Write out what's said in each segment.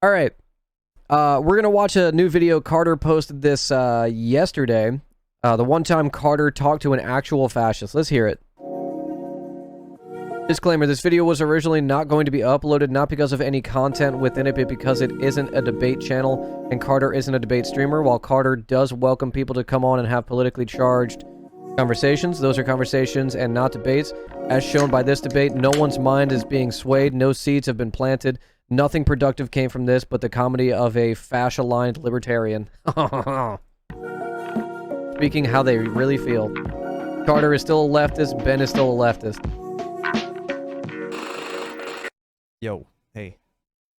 All right. We're going to watch a new video. Carter posted this yesterday. The one time Carter talked to an actual fascist. Let's hear it. Disclaimer, this video was originally not going to be uploaded, not because of any content within it, but because it isn't a debate channel, and Carter isn't a debate streamer. While Carter does welcome people to come on and have politically charged conversations, those are conversations and not debates. As shown by this debate, no one's mind is being swayed, no seeds have been planted, nothing productive came from this but the comedy of a fascist-aligned libertarian. Speaking how they really feel. Carter is still a leftist, Ben is still a leftist. Yo, hey,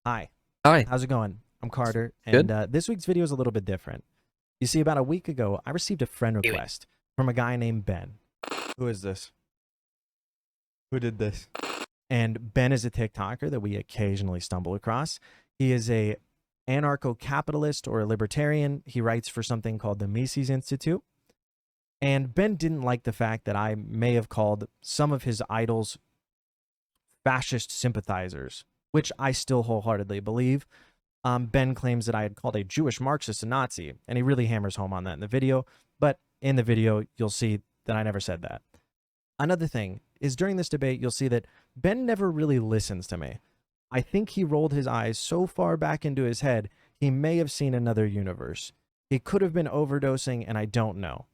hi. Hi. How's it going? I'm Carter, and this week's video is a little bit different. You see, about a week ago, I received a friend request from a guy named Ben. Who is this? Who did this? And Ben is a TikToker that we occasionally stumble across. He is a anarcho-capitalist or a libertarian. He writes for something called the Mises Institute. And Ben didn't like the fact that I may have called some of his idols fascist sympathizers, which I still wholeheartedly believe. Ben claims that I had called a Jewish Marxist a Nazi, and he really hammers home on that in the video, but in the video, you'll see that I never said that. Another thing is, during this debate, you'll see that Ben never really listens to me. I think he rolled his eyes so far back into his head, he may have seen another universe. He could have been overdosing, and I don't know.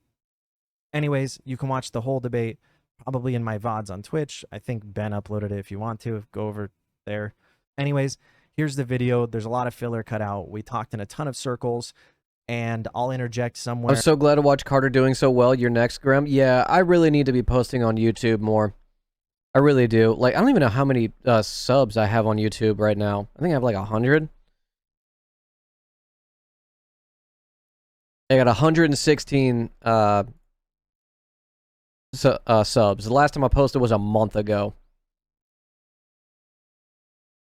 Anyways, you can watch the whole debate probably in my VODs on Twitch. I think Ben uploaded it if you want to. Go over there. Anyways, here's the video. There's a lot of filler cut out. We talked in a ton of circles, and I'll interject somewhere. I'm so glad to watch Carter doing so well. You're next, Grem. Yeah, I really need to be posting on YouTube more. I really do. Like, I don't even know how many subs I have on YouTube right now. I think I have like 100. I got 116 subs. The last time I posted was a month ago.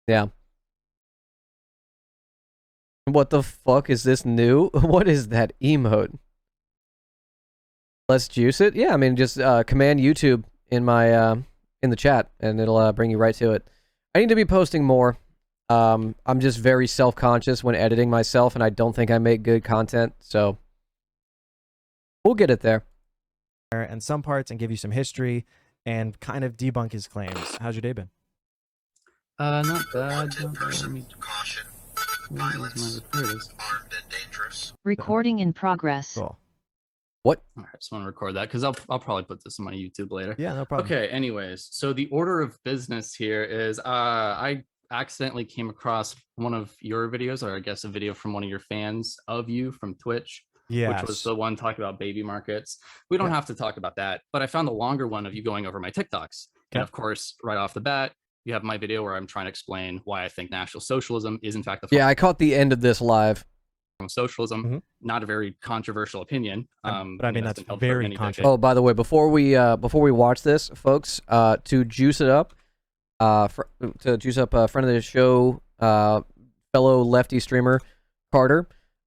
Yeah. What the fuck is this new? What is that emote? Let's juice it? Yeah, I mean, just command YouTube in my in the chat, and it'll bring you right to it. I need to be posting more. I'm just very self-conscious when editing myself, and I don't think I make good content, so we'll get it there. And some parts, and give you some history and kind of debunk his claims. How's your day been? Not bad. Not bad. Caution. Violence is armed and dangerous. Recording in progress. Cool. What? All right, I just want to record that because I'll probably put this on my YouTube later. Yeah, no problem. Okay. Anyways, so the order of business here is I accidentally came across one of your videos, or I guess a video from one of your fans of you from Twitch. Yes. Which was the one talking about baby markets. We don't have to talk about that, but I found the longer one of you going over my TikToks. And of course, right off the bat, you have my video where I'm trying to explain why I think National Socialism is in fact the Yeah, I caught the end of this live. Socialism. Not a very controversial opinion. But I mean, that's very controversial. Oh, by the way, before we watch this, folks, to juice it up, to juice up a friend of the show, fellow lefty streamer, Carter.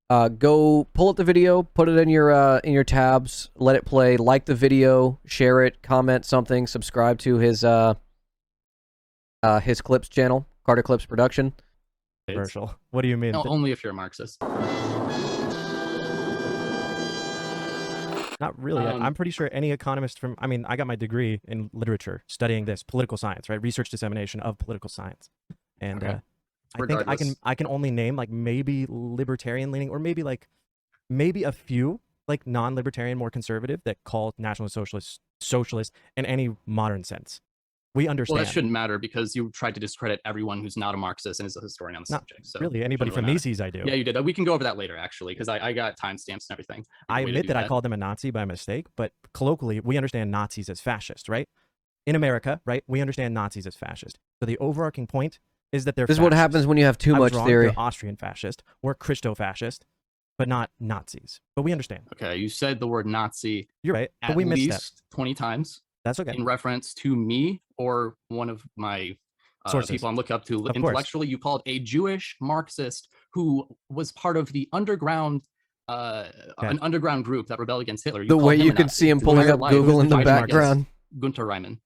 Go pull up the video, put it in your tabs, let it play, like the video, share it, comment something, subscribe to his Clips channel, Carter Clips Production. Controversial. What do you mean? No, only if you're a Marxist. Not really. I'm pretty sure any economist from, I mean, I got my degree in literature studying this, political science, right? Research dissemination of political science. And I think I can only name like maybe libertarian leaning, or maybe a few like non-libertarian, more conservative, that call National Socialist in any modern sense. We understand. Well, that shouldn't matter because you tried to discredit everyone who's not a Marxist and is a historian on the subject. So really, anybody from Mises, I do. Yeah, you did. We can go over that later, actually, because I got timestamps and everything. I admit that I called them a Nazi by mistake, but colloquially, we understand Nazis as fascist, right? In America, right? We understand Nazis as fascist. So the overarching point is that they're This is what happens when you have too much theory. They're Austrian fascist. We're Christo-fascist, but not Nazis. But we understand. Okay, you said the word Nazi. You're right, but at we missed least 20 times. That's okay. In reference to me or one of my people I'm looking up to intellectually. You called a Jewish Marxist who was part of the underground, an underground group that rebelled against Hitler. The way you can see him pulling up Google in the background. Gunter Reimann.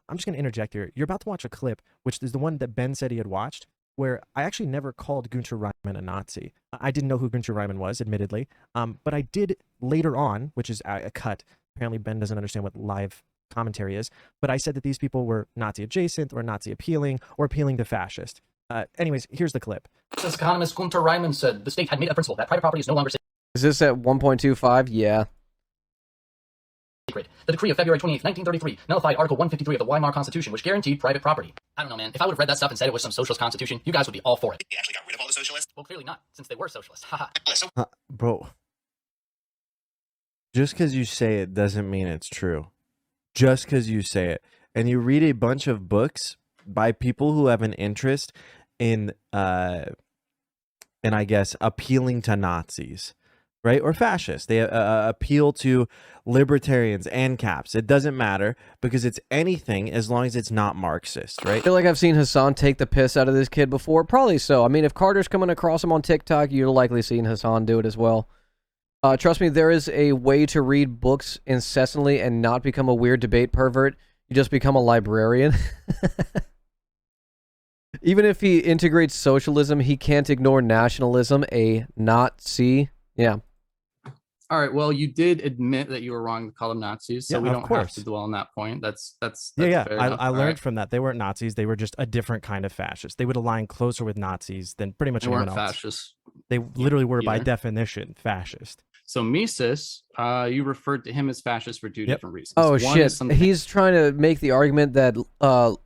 I'm just going to interject here. You're about to watch a clip, which is the one that Ben said he had watched. where I actually never called Günter Reimann a Nazi. I didn't know who Günter Reimann was, admittedly, but I did later on, which is a cut. Apparently, Ben doesn't understand what live commentary is, but I said that these people were Nazi adjacent or Nazi appealing or appealing to fascist. Anyways, here's the clip. Marxist economist Günter Reimann said the state had made a principle that private property is no longer Is this at 1.25? Yeah. sacred. The decree of February 28, 1933 nullified Article 153 of the Weimar Constitution, which guaranteed private property. I don't know, man. If I would have read that stuff and said it was some socialist constitution, you guys would be all for it. They actually got rid of all the socialists? Well, clearly not, since they were socialists. Haha. Bro, just because you say it doesn't mean it's true. Just because you say it. And you read a bunch of books by people who have an interest in I guess, appealing to Nazis, right? Or fascists. They appeal to libertarians and caps. It doesn't matter because it's anything as long as it's not Marxist, right? I feel like I've seen Hassan take the piss out of this kid before. Probably so. I mean, if Carter's coming across him on TikTok, you're likely seeing Hassan do it as well. Trust me, there is a way to read books incessantly and not become a weird debate pervert. You just become a librarian. Even if he integrates socialism, he can't ignore nationalism, a Nazi. Yeah. All right. Well, you did admit that you were wrong to call them Nazis, so we don't have to dwell on that point. That's yeah. Fair enough. I learned from that. They weren't Nazis. They were just a different kind of fascist. They would align closer with Nazis than pretty much anyone else. Fascists. They literally were, by definition, fascist. So Mises, you referred to him as fascist for two different reasons. Oh, shit. He's trying to make the argument that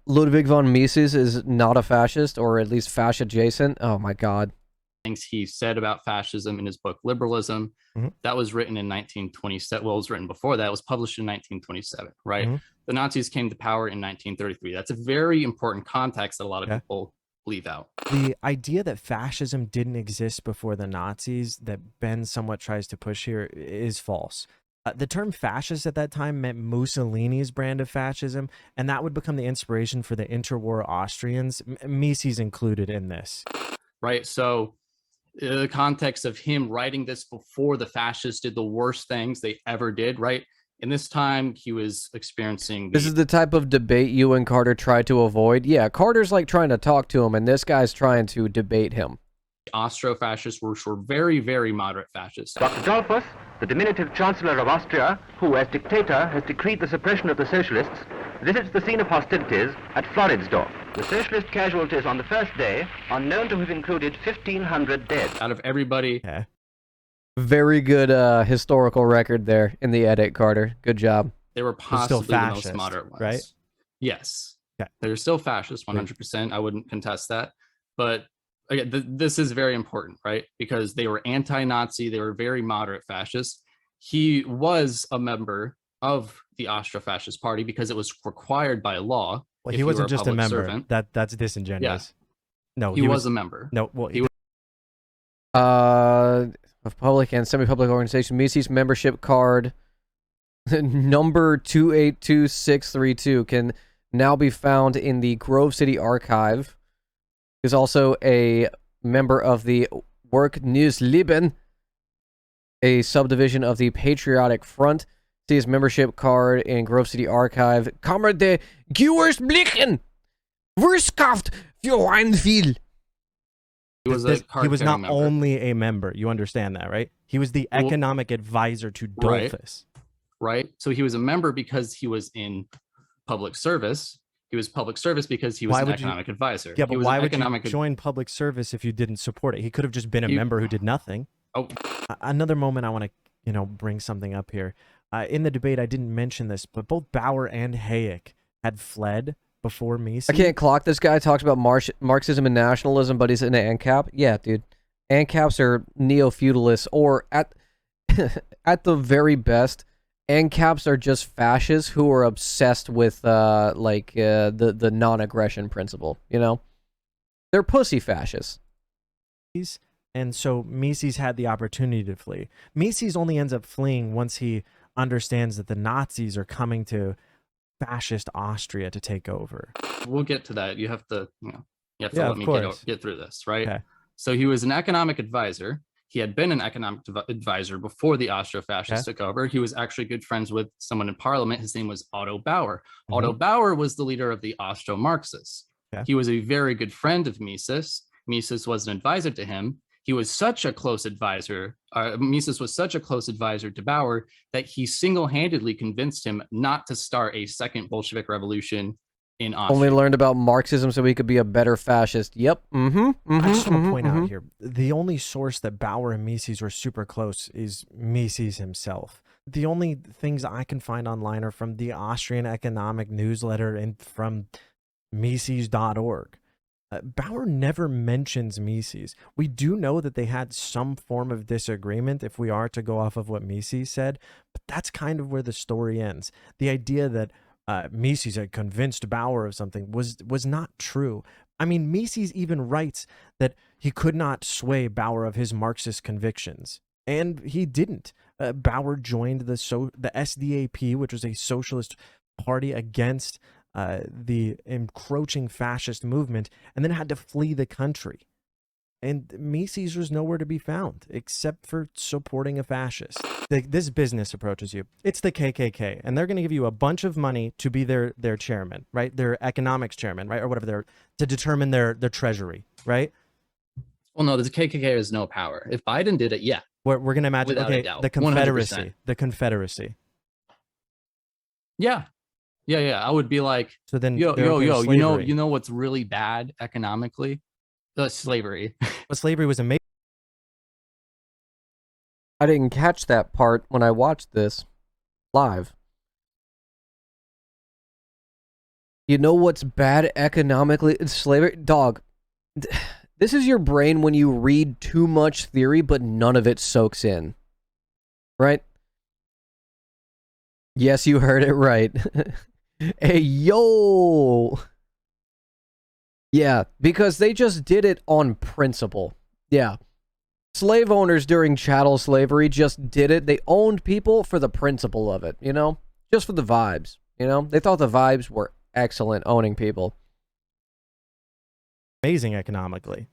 Ludwig von Mises is not a fascist, or at least fascist adjacent. Oh, my God. Things he said about fascism in his book Liberalism. That was written in 1927. Well, it was written before that. It was published in 1927, right? The Nazis came to power in 1933. That's a very important context that a lot of people leave out. The idea that fascism didn't exist before the Nazis that Ben somewhat tries to push here is false. The term fascist at that time meant Mussolini's brand of fascism, and that would become the inspiration for the interwar Austrians, Mises included in this. Right, so the context of him writing this before the fascists did the worst things they ever did, right? In this time, he was experiencing... This is the type of debate you and Carter try to avoid. Yeah, Carter's like trying to talk to him, and this guy's trying to debate him. Austro-fascists were very, very moderate fascists. Dr. Dollfuss, the diminutive Chancellor of Austria, who as dictator has decreed the suppression of the socialists, visits the scene of hostilities at Floridsdorf. The socialist casualties on the first day are known to have included 1,500 dead. Out of everybody... Yeah. Very good historical record there in the edit, Carter. Good job. They were possibly fascist, the most moderate ones. Right? Yes. Okay. They're still fascist, 100%. I wouldn't contest that. But again, this is very important, right? Because they were anti-Nazi. They were very moderate fascists. He was a member of the Austro-Fascist Party because it was required by law. Well, he wasn't just a member. Servant. That's disingenuous. Yeah. No, he was a member. No, well, he was... of public and semi-public organization, Mises membership card number 282632 can now be found in the Grove City Archive. He's also a member of the Werk Nieuws Leben, a subdivision of the Patriotic Front. See his membership card in Grove City Archive. Kammer de Gewursblicken! Wurskaft für ein viel! He was not member. Only a member. You understand that, right? He was the economic advisor to Dollfuss. Right. So he was a member because he was in public service. He was public service because he was an economic advisor. Yeah, but why would you join public service if you didn't support it? He could have just been a member who did nothing. Oh. Another moment I want to, bring something up here. In the debate, I didn't mention this, but both Bauer and Hayek had fled before Mises. I can't clock this guy. Talks about Marxism and nationalism, but he's in an ANCAP. Yeah, dude. ANCAPs are neo-feudalists, or at the very best, ANCAPs are just fascists who are obsessed with the non-aggression principle. They're pussy fascists. And so Mises had the opportunity to flee. Mises only ends up fleeing once he understands that the Nazis are coming to fascist Austria to take over. We'll get to that. You have to let me get through this, right? Okay. So he was an economic advisor. He had been an economic advisor before the Austro-Fascists took over. He was actually good friends with someone in parliament. His name was Otto Bauer. Otto Bauer was the leader of the Austro-Marxists. Yeah. He was a very good friend of Mises. Mises was an advisor to him. He was such a close advisor. Mises was such a close advisor to Bauer that he single-handedly convinced him not to start a second Bolshevik revolution in Austria. Only learned about Marxism so he could be a better fascist. Yep. I just want to point out here, the only source that Bauer and Mises were super close is Mises himself. The only things I can find online are from the Austrian Economic Newsletter and from Mises.org. Bauer never mentions Mises. We do know that they had some form of disagreement if we are to go off of what Mises said, but that's kind of where the story ends. The idea that Mises had convinced Bauer of something was not true. I mean, Mises even writes that he could not sway Bauer of his Marxist convictions, and he didn't. Bauer joined the SDAP, which was a socialist party against the encroaching fascist movement, and then had to flee the country. And Mises was nowhere to be found except for supporting a fascist. This business approaches you. It's the KKK, and they're going to give you a bunch of money to be their chairman, right? Their economics chairman, right? Or whatever, to determine their treasury, right? Well, no, the KKK has no power. If Biden did it, yeah. We're going to imagine, Without okay, a doubt. the Confederacy. 100%. The Confederacy. Yeah. I would be like, so then, yo, you know what's really bad economically? Slavery. But slavery was amazing. I didn't catch that part when I watched this live. You know what's bad economically? It's slavery. Dog, this is your brain when you read too much theory, but none of it soaks in. Right? Yes, you heard it right. Hey, yo! Yeah, because they just did it on principle. Yeah. Slave owners during chattel slavery just did it. They owned people for the principle of it, you know? Just for the vibes, you know? They thought the vibes were excellent owning people. Amazing economically.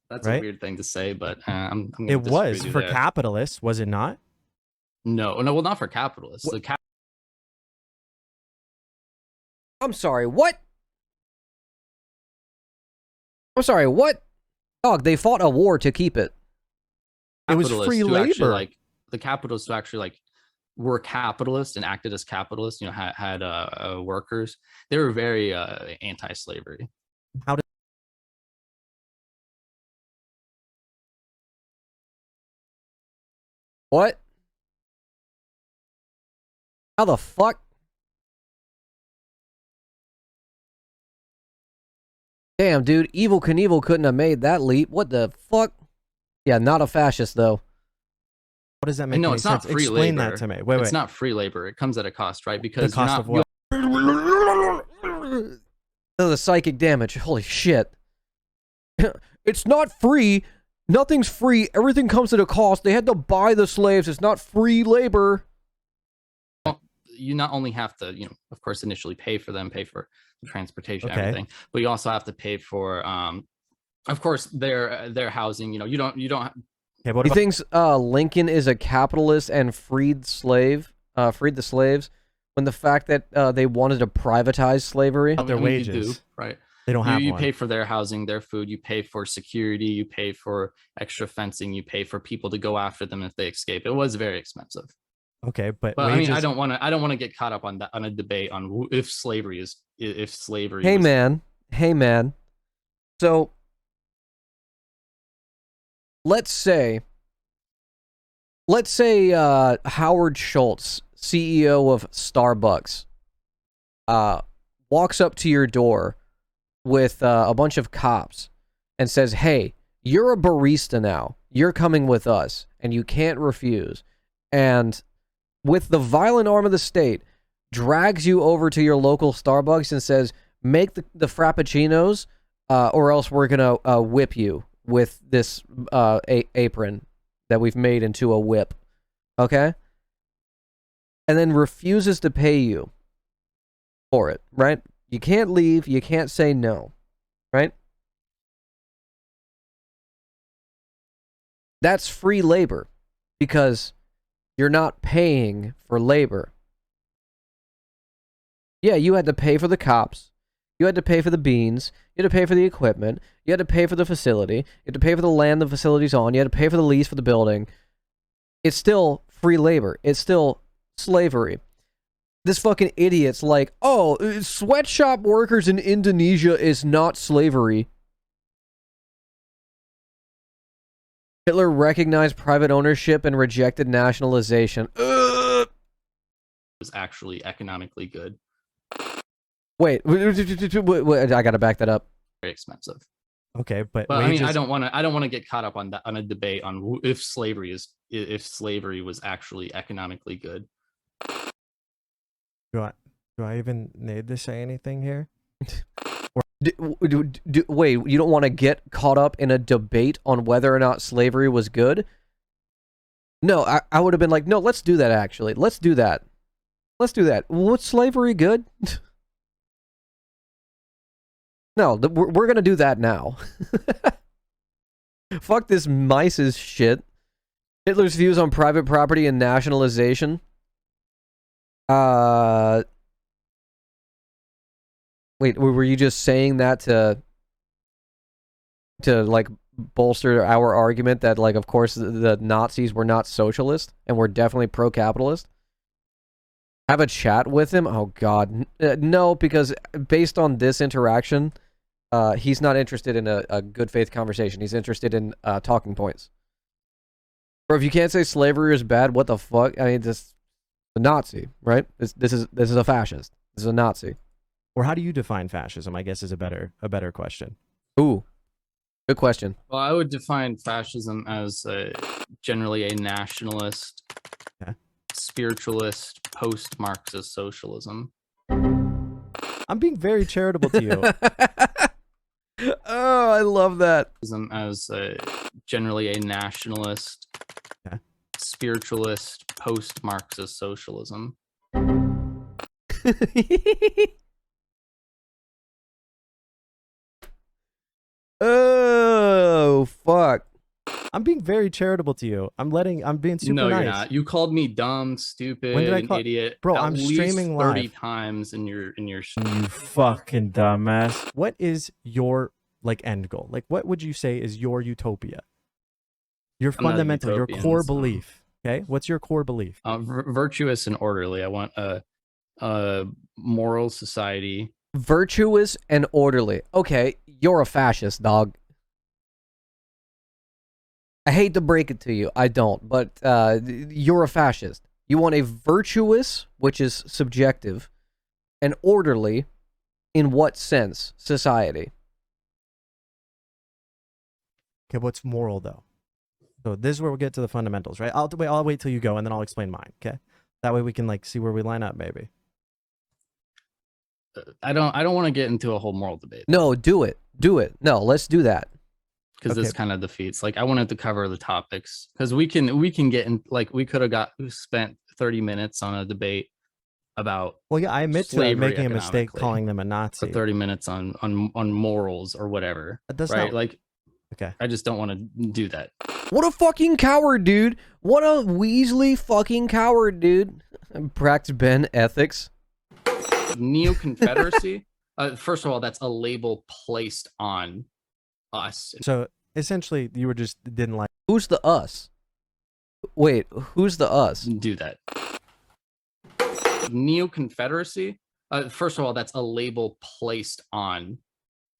That's a weird thing to say, but I'm it was for capitalists, was it not? No, well, not for capitalists. I'm sorry, what? I'm sorry, what? Dog, they fought a war to keep it. It was free labor. The capitalists who actually were capitalists and acted as capitalists, you know, had workers. They were very anti-slavery. How did? What? How the fuck? Damn, dude, Evel Knievel couldn't have made that leap. What the fuck? Yeah, not a fascist, though. What does that make? No, it's not free labor. Explain that to me. Wait. It's not free labor. It comes at a cost, right? Because the cost of what? The psychic damage. Holy shit. It's not free. Nothing's free. Everything comes at a cost. They had to buy the slaves. It's not free labor. You not only have to, you know, of course, initially pay for them, pay for the transportation, everything, but you also have to pay for, of course, their housing. You know, you don't. Okay, what he thinks Lincoln is a capitalist and freed the slaves, when the fact that they wanted to privatize slavery. Their wages, right? They don't have. You pay for their housing, their food. You pay for security. You pay for extra fencing. You pay for people to go after them if they escape. It was very expensive. Okay, but I mean, I don't want to get caught up on a debate on if slavery. Hey man. So let's say Howard Schultz, CEO of Starbucks, walks up to your door with a bunch of cops and says, "Hey, you're a barista now. You're coming with us, and you can't refuse." And with the violent arm of the state, drags you over to your local Starbucks and says, "Make the frappuccinos, or else we're gonna whip you with this apron that we've made into a whip." Okay? And then refuses to pay you for it, right? You can't leave, you can't say no, right? That's free labor, because you're not paying for labor. Yeah, you had to pay for the cops. You had to pay for the beans. You had to pay for the equipment. You had to pay for the facility. You had to pay for the land the facility's on. You had to pay for the lease for the building. It's still free labor. It's still slavery. This fucking idiot's like, oh, sweatshop workers in Indonesia is not slavery. Hitler recognized private ownership and rejected nationalization. Was actually economically good. Wait, I gotta back that up. Very expensive. Okay, but I mean, I don't want to get caught up on that, on a debate on if slavery was actually economically good. Do I even need to say anything here? Wait, you don't want to get caught up in a debate on whether or not slavery was good? No, I would have been like, no, let's do that actually. Let's do that. Let's do that. Was slavery good? No, we're going to do that now. Fuck this Mises shit. Hitler's views on private property and nationalization. Wait, were you just saying that to like bolster our argument that like of course the Nazis were not socialist and were definitely pro-capitalist? Have a chat with him? Oh god. No, because based on this interaction, he's not interested in a good faith conversation. He's interested in talking points. Or if you can't say slavery is bad, what the fuck? I mean, this a Nazi, right? This is a fascist. This is a Nazi. Or how do you define fascism? I guess is a better question. Ooh, good question. Well, I would define fascism as generally a nationalist, spiritualist, post-Marxist socialism. I'm being very charitable to you. Oh, I love that. As generally a nationalist, spiritualist, post-Marxist socialism. Oh, fuck. I'm being very charitable to you. I'm being super nice. No, you're not. You called me dumb, stupid, idiot. Bro, at I'm least streaming 30 live. times in your You fucking dumbass. What is your like end goal? Like what would you say is your utopia? Your fundamental, your core belief. Okay? What's your core belief? Virtuous and orderly. I want a moral society. Virtuous and orderly. Okay, you're a fascist, dog. I hate to break it to you, I don't, but you're a fascist. You want a virtuous, which is subjective, and orderly, in what sense, society? Okay, what's moral though? So this is where we'll get to the fundamentals, right? I'll wait till you go and then I'll explain mine, okay? That way we can like see where we line up, maybe. I don't want to get into a whole moral debate. No, do it. Do it. No, let's do that. Because this kind of defeats. Like I wanted to cover the topics because we can get in. Like we could have spent 30 minutes on a debate about. Well, yeah, I admit to making a mistake calling them a Nazi. For 30 minutes on morals or whatever. That's right. Not... Like, okay, I just don't want to do that. What a fucking coward, dude! What a Weasley fucking coward, dude! Practice Ben ethics. Neo-Confederacy. First of all, that's a label placed on us. So essentially, you didn't like. Who's the us? Wait, who's the us? Do that. Neo-Confederacy. First of all, that's a label placed on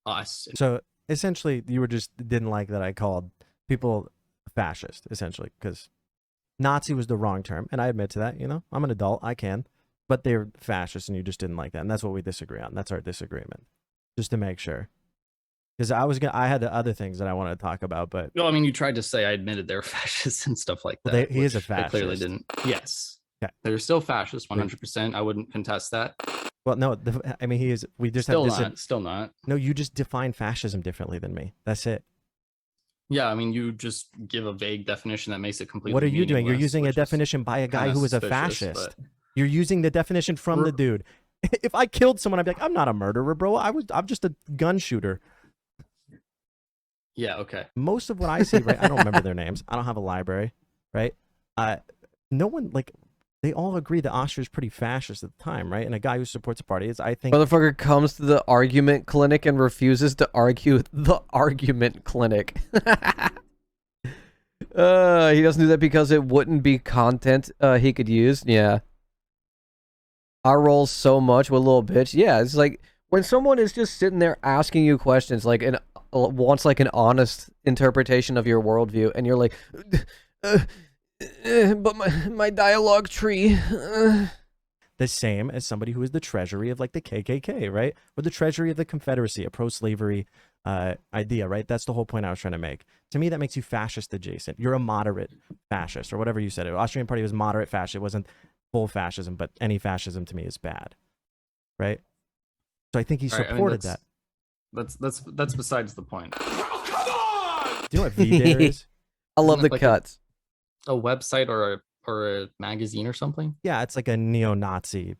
us. So essentially, you didn't like that I called people fascist, essentially, because Nazi was the wrong term, and I admit to that. You know, I'm an adult, I can, but they're fascist, and you just didn't like that, and that's what we disagree on. That's our disagreement, just to make sure. Because I had the other things that I wanted to talk about, but no, I mean, you tried to say I admitted they're fascists and stuff like that. Well, he is a fascist. I clearly didn't. Yes, okay. They're still fascist, 100%. I wouldn't contest that. Well, no, I mean, he is. We just still have not. Still not. No, you just define fascism differently than me. That's it. Yeah, I mean, you just give a vague definition that makes it completely. What are you doing? You're using a definition by a guy who was a fascist. But... You're using the definition from the dude. If I killed someone, I'd be like, I'm not a murderer, bro. I'm just a gun shooter. Yeah, okay. Most of what I see, right? I don't remember their names. I don't have a library, right? No one, like, they all agree that Austria is pretty fascist at the time, right? And a guy who supports a party is, I think... Motherfucker comes to the argument clinic and refuses to argue the argument clinic. He doesn't do that because it wouldn't be content he could use. Yeah. I roll so much with a little bitch. Yeah, it's like when someone is just sitting there asking you questions, like wants like an honest interpretation of your worldview, and you're like, but my dialogue tree. The same as somebody who is the treasury of like the KKK, right? Or the treasury of the Confederacy, a pro-slavery idea, right? That's the whole point I was trying to make. To me, that makes you fascist adjacent. You're a moderate fascist, or whatever you said. The Austrian Party was moderate fascist. It wasn't full fascism, but any fascism to me is bad, right? So I think he supported that. That's besides the point. Do you know what VDare is? I love the like cuts. A website or a magazine or something? Yeah, it's like a neo-Nazi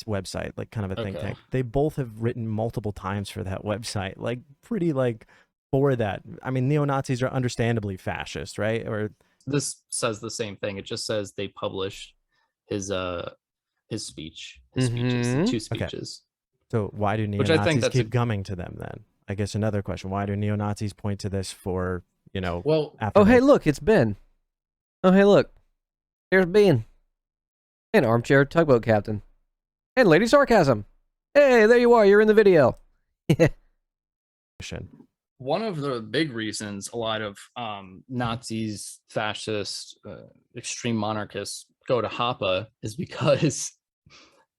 website, like kind of a think tank. They both have written multiple times for that website, like pretty like for that. I mean, neo-Nazis are understandably fascist, right? Or this says the same thing. It just says they published his speeches, the 2 speeches. Okay. So why do neo-Nazis keep coming to them then? I guess another question: why do neo-Nazis point to this for, you know? Well, oh hey, look, it's Ben. Oh hey, look. Here's Bean. And armchair tugboat captain. And Lady Sarcasm. Hey, there you are. You're in the video. One of the big reasons a lot of Nazis, fascists, extreme monarchists go to Hoppe is because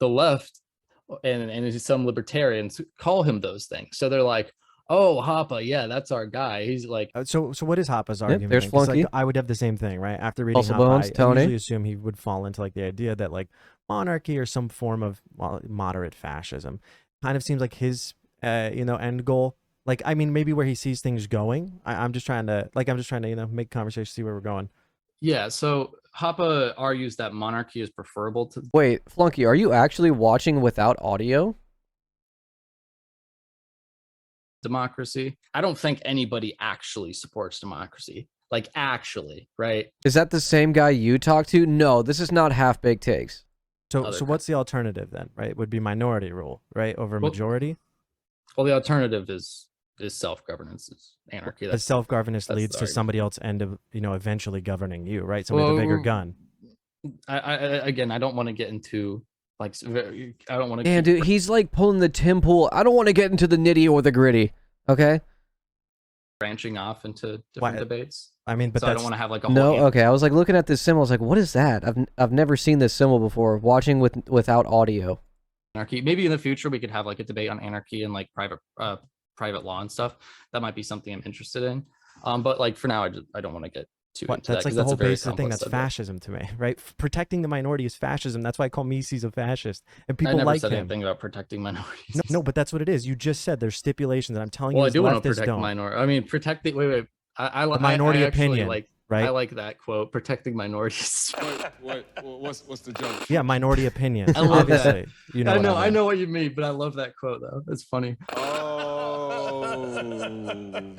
the left and some libertarians call him those things. So they're like, oh, Hoppe, yeah, that's our guy. He's like... So what is Hoppe's argument? There's Flunky. Like, I would have the same thing, right? After reading Hoppe, I usually assume he would fall into like the idea that like monarchy or some form of moderate fascism kind of seems like his, end goal. Like, I mean, maybe where he sees things going. I'm just trying to, make conversation, see where we're going. Yeah, so Hoppe argues that monarchy is preferable to... Wait, Flunky, are you actually watching without audio? democracy. I don't think anybody actually supports democracy. Like, actually, right? Is that the same guy you talked to? No, this is not half-baked takes. So what's the alternative then, right? It would be minority rule, right? Over majority? Well, the alternative is self-governance, is anarchy. That's self-governance leads to somebody else eventually governing you, right? Somebody with a bigger gun. Again, I don't want to get into like, I don't want to. Yeah, dude, he's like pulling the Tim Pool. I don't want to get into the nitty or the gritty. Okay. Branching off into different debates. I mean, but so I don't want to have like a whole okay. I was like looking at this symbol. I was like, what is that? I've never seen this symbol before. Watching without audio. Anarchy. Maybe in the future we could have like a debate on anarchy and like private law and stuff. That might be something I'm interested in. But like for now, I don't want to get too into that's that. Like the whole basic thing that's fascism to me, right? Protecting the minority is fascism. That's why I call Mises a fascist. And people I never said him. anything about protecting minorities. No, but that's what it is. You just said there's stipulations, and I'm telling you, well, I do want to protect minority. I mean, protect the wait. I minority opinion. Like, right? I like that quote, protecting minorities. What's the joke? Yeah, minority opinion. I love obviously. That. I know what you mean, but I love that quote though. It's funny.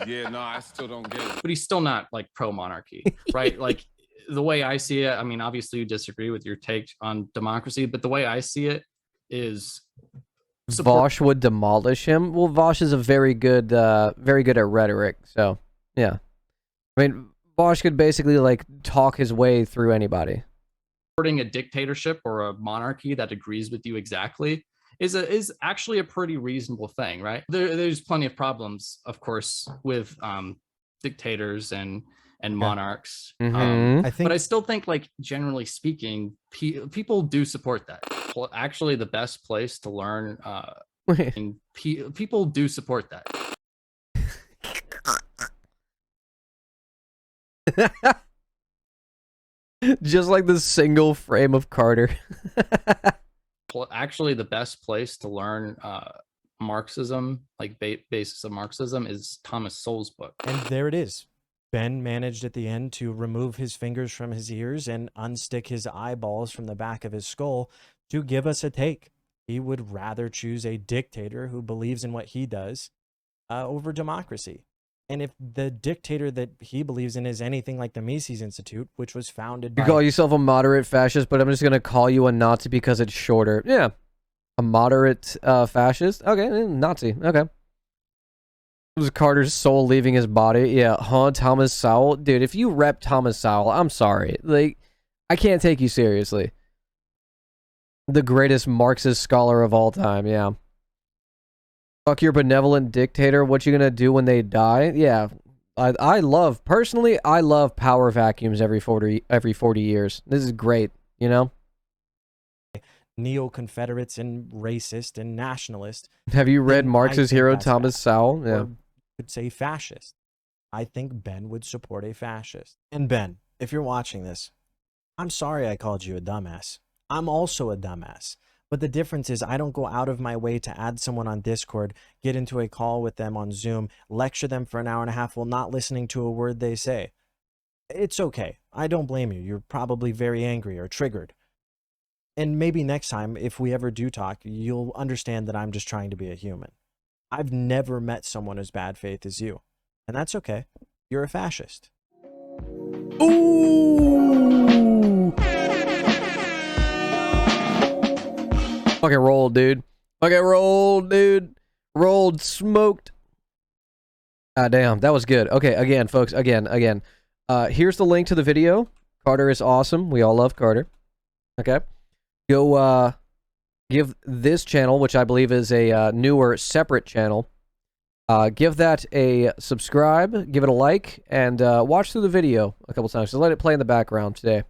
Yeah, no, I still don't get it. But he's still not like pro-monarchy, right? Like the way I see it, I mean, obviously you disagree with your take on democracy, but the way I see it is Vosh would demolish him. Well, Vosh is a very good at rhetoric, so yeah. I mean, Vosh could basically like talk his way through anybody. Supporting a dictatorship or a monarchy that agrees with you exactly is actually a pretty reasonable thing, right? There's plenty of problems, of course, with dictators and monarchs. But I still think, like, generally speaking, people do support that. Actually, the best place to learn, and people do support that. Just like the single frame of Carter. Actually, the best place to learn Marxism, like basis of Marxism, is Thomas Sowell's book. And there it is. Ben managed at the end to remove his fingers from his ears and unstick his eyeballs from the back of his skull to give us a take. He would rather choose a dictator who believes in what he does over democracy. And if the dictator that he believes in is anything like the Mises Institute, which was founded by... You call yourself a moderate fascist, but I'm just going to call you a Nazi because it's shorter. Yeah. A moderate fascist? Okay, Nazi. Okay. Was Carter's soul leaving his body? Yeah, huh, Thomas Sowell? Dude, if you rep Thomas Sowell, I'm sorry. Like, I can't take you seriously. The greatest Marxist scholar of all time, yeah. Fuck your benevolent dictator. What you gonna do when they die? Yeah, I love, personally, I love power vacuums every 40 years. This is great, you know? Neo-Confederates and racist and nationalist. Have you read Marx's hero, Thomas Sowell? Yeah. Or could say fascist. I think Ben would support a fascist. And Ben, if you're watching this, I'm sorry I called you a dumbass. I'm also a dumbass. But the difference is I don't go out of my way to add someone on Discord, get into a call with them on Zoom, lecture them for an hour and a half while not listening to a word they say. It's okay. I don't blame you. You're probably very angry or triggered. And maybe next time, if we ever do talk, you'll understand that I'm just trying to be a human. I've never met someone as bad faith as you. And that's okay. You're a fascist. Ooh! Fucking rolled, dude. Fucking rolled, dude. Rolled, smoked. Ah, damn, that was good. Okay, again, folks, again. Here's the link to the video. Carter is awesome. We all love Carter. Okay. Go give this channel, which I believe is a newer, separate channel, give that a subscribe, give it a like, and watch through the video a couple times. Just let it play in the background today.